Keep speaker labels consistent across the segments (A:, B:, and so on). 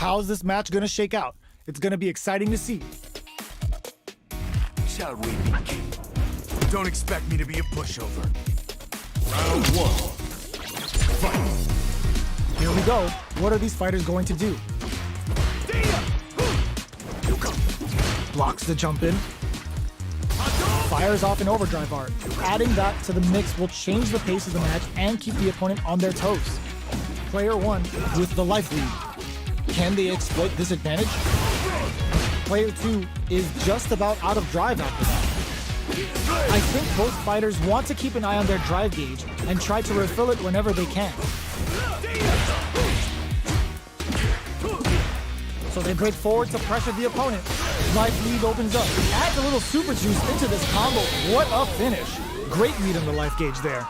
A: How's this match gonna shake out? It's gonna be exciting to see.
B: Shall we begin? Don't expect me to be a pushover.
C: Round one. Fight.
A: Here we go. What are these fighters going to do? Blocks the jump in. Fires off an overdrive art. Adding that to the mix will change the pace of the match and keep the opponent on their toes. Player one with the life lead. Can they exploit this advantage? Player two is just about out of drive after that. I think both fighters want to keep an eye on their drive gauge and try to refill it whenever they can. So they break forward to pressure the opponent. Life lead opens up. Adds a little super juice into this combo. What a finish. Great lead on the life gauge there.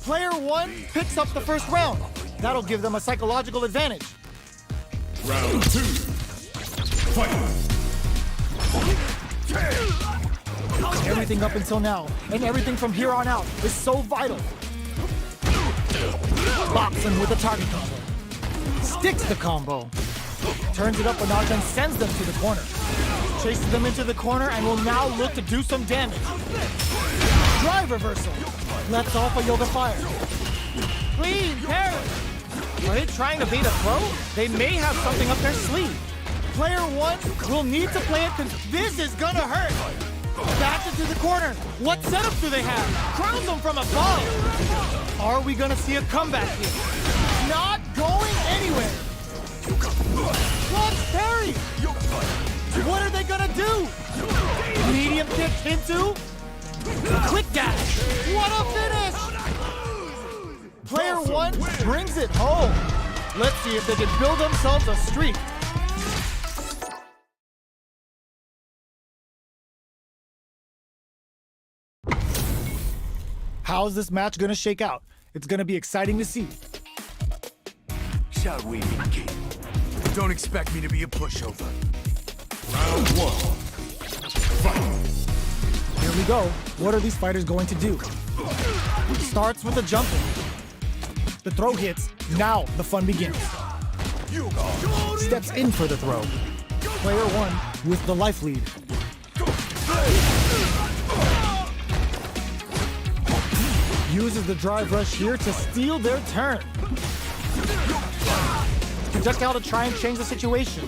A: Player one picks up the first round. That'll give them a psychological advantage.
C: Round two. Fight.
A: Everything up until now, and everything from here on out, is so vital. Bops him with a target combo. Sticks the combo. Turns it up a notch and sends them to the corner. Chases them into the corner and will now look to do some damage. Drive reversal. Lets off a yoga fire. Clean parry. Are they trying to bait a throw? They may have something up their sleeve. Player one will need to play it because this is gonna hurt. Back into the corner. What setup do they have? Crowns them from above. Are we gonna see a comeback here? Not going anywhere. Launch parry. What are they gonna do? Medium kick into quick dash. What a finish! Player one brings it home. Let's see if they can build themselves a streak. How's this match gonna shake out? It's gonna be exciting to see.
B: Shall we begin? Don't expect me to be a pushover.
C: Round one. Fight.
A: Here we go. What are these fighters going to do? Starts with a jump in. The throw hits. Now the fun begins. Steps in for the throw. Player one with the life lead. Uses the drive rush here to steal their turn. Projectile to try and change the situation.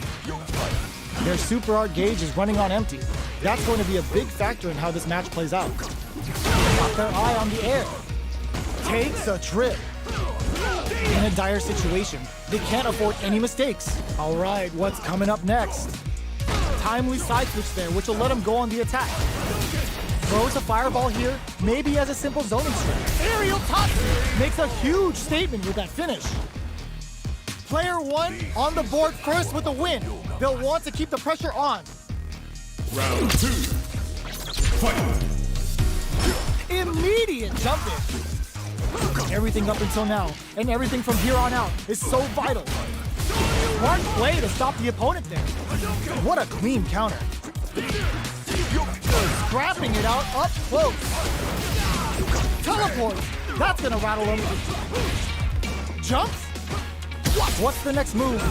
A: Their super art gauge is running on empty. That's going to be a big factor in how this match plays out. Got their eye on the air. Takes a trip. In a dire situation, they can't afford any mistakes. All right, what's coming up next? Timely side switch there, which will let him go on the attack. Throws a fireball here, maybe as a simple zoning strat. Aerial top makes a huge statement with that finish. Player one on the board first with a win. They'll want to keep the pressure on.
C: Round two. Fight.
A: Immediate jump in. Everything up until now, and everything from here on out is so vital. Smart play to stop the opponent there. What a clean counter. Scrapping it out up close. Teleport. That's gonna rattle him. Jumps. What's the next move?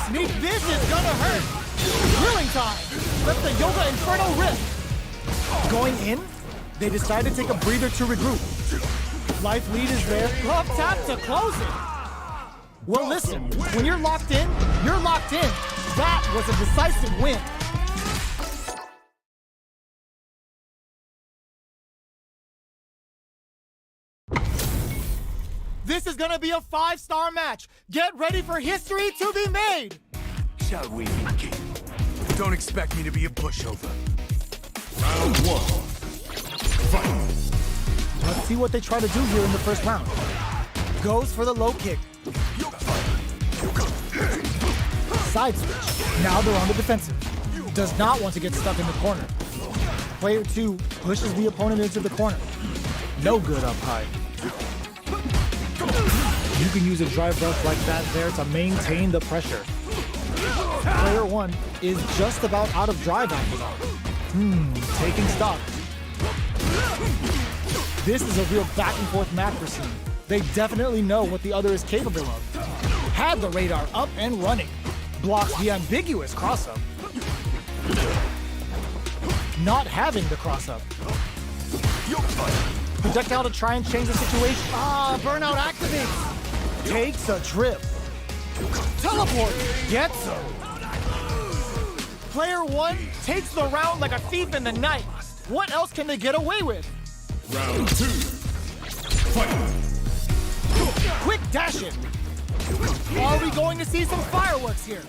A: Sneak. This is gonna hurt. Drilling time. That's the Yoga Inferno Rift. Going in, they decide to take a breather to regroup. Life lead is there. Love tap to close it. Well, listen, when you're locked in, you're locked in. That was a decisive win. This is gonna be a 5-star match. Get ready for history to be made.
B: Shall we begin? Don't expect me to be a pushover.
C: Round one. Fight.
A: Let's see what they try to do here in the first round. Goes for the low kick. Side switch. Now they're on the defensive. Does not want to get stuck in the corner. Player two pushes the opponent into the corner. No good up high. You can use a drive rush like that there to maintain the pressure. Player one is just about out of drive after that. Taking stock. This is a real back and forth match we're seeing. They definitely know what the other is capable of. Had the radar up and running. Blocks the ambiguous cross-up. Not having the cross-up. Projectile to try and change the situation. Burnout activates. Takes a trip. Teleport. Gets him. Player 1 takes the round like a thief in the night. What else can they get away with?
C: Round 2. Fight.
A: Quick dash it. Are we going to see some fireworks here?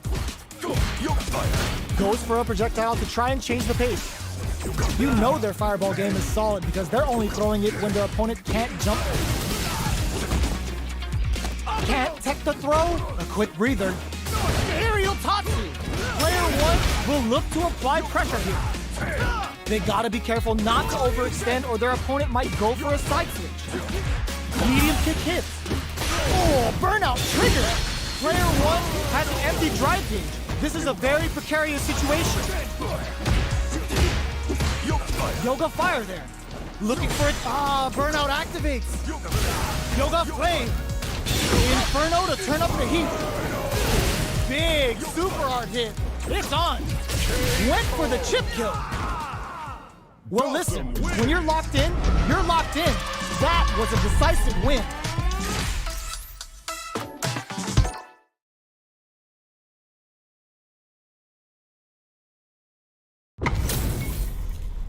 A: Goes for a projectile to try and change the pace. You know their fireball game is solid because they're only throwing it when their opponent can't jump. Can't tech the throw? A quick breather. Aerial Tatsu. Player 1 will look to apply pressure here. They gotta be careful not to overextend or their opponent might go for a side switch. Medium kick hits. Oh, burnout trigger. Player 1 has an empty drive gauge. This is a very precarious situation. Yoga fire there. Looking for it. Burnout activates. Yoga flame. Inferno to turn up the heat. Big super hard hit. It's on. Went for the chip kill. Well, listen, when you're locked in, you're locked in. That was a decisive win.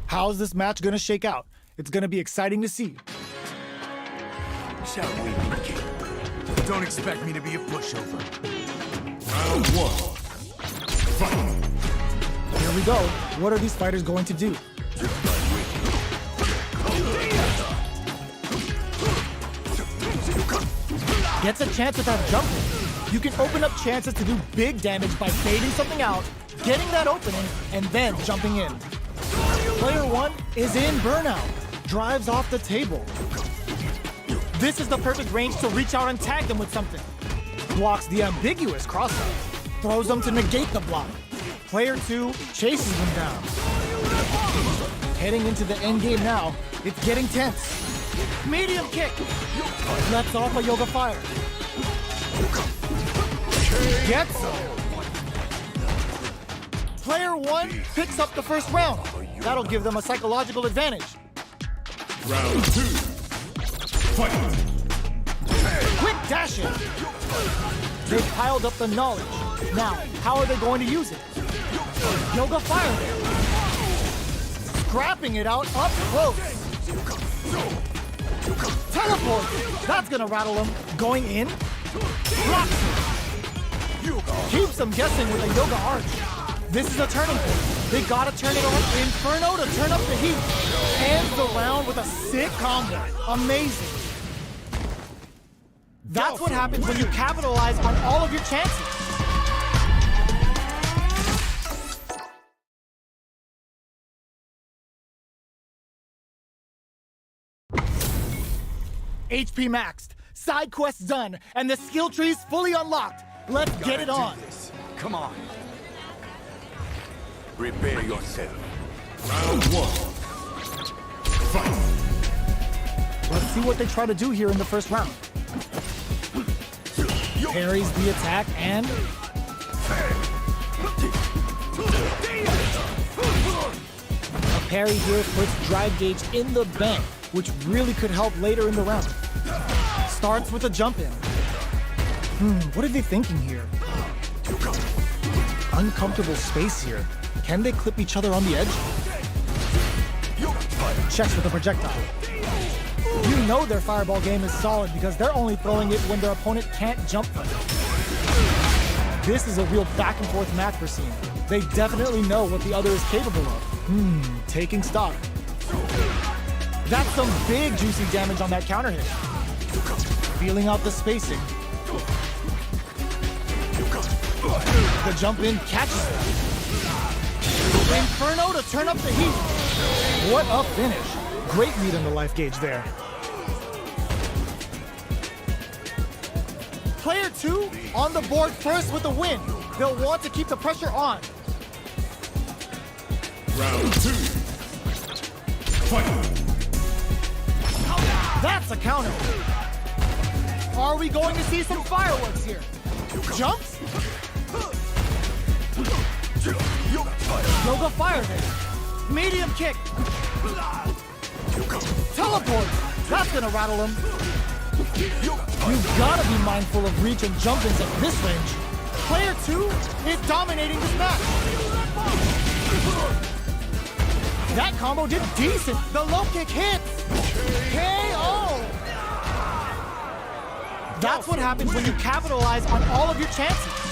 A: How's this match gonna shake out? It's gonna be exciting to see.
B: Shall we begin? Don't expect me to be a pushover.
C: Round 1. Fight.
A: Here we go. What are these fighters going to do? Gets a chance without jumping. You can open up chances to do big damage by baiting something out, getting that opening, and then jumping in. Player 1 is in burnout. Drives off the table. This is the perfect range to reach out and tag them with something. Blocks the ambiguous cross-up. Throws them to negate the block. Player 2 chases them down. Heading into the end game now, it's getting tense. Medium kick. Lets off a yoga fire. Gets him. Player 1 picks up the first round. That'll give them a psychological advantage.
C: Round 2. Fight.
A: Quick dash it. They've piled up the knowledge. Now, how are they going to use it? Yoga fire there. Scrapping it out up close. Teleport. That's gonna rattle them. Going in. Blocks it. Keeps them guessing with a yoga arch. This is a turning point. They gotta turn it on. Inferno to turn up the heat. Ends the round with a sick combo. Amazing. That's what happens when you capitalize on all of your chances. HP maxed, side quests done, and the skill tree's fully unlocked. Let's get it on.
B: Come on. Prepare yourself.
C: Round 1. Fight.
A: Let's see what they try to do here in the first round. Parries the attack and... a parry here puts drive gauge in the bank, which really could help later in the round. Starts with a jump in. What are they thinking here? Uncomfortable space here. Can they clip each other on the edge? Checks with a projectile. You know their fireball game is solid because they're only throwing it when their opponent can't jump them. This is a real back and forth match we're seeing. They definitely know what the other is capable of. Taking stock. That's some big juicy damage on that counter hit. Feeling out the spacing. The jump in catches it. Inferno to turn up the heat. What a finish. Great read on the life gauge there. Player 2 on the board first with a win. They'll want to keep the pressure on.
C: Round 2. Fight.
A: That's a counter. Are we going to see some fireworks here? Jumps? Yoga fire there. Medium kick. Teleport. That's gonna rattle him. You've gotta be mindful of reach and jump-ins at this range. Player 2 is dominating this match. That combo did decent. The low kick hits. KO. That's what happens when you capitalize on all of your chances.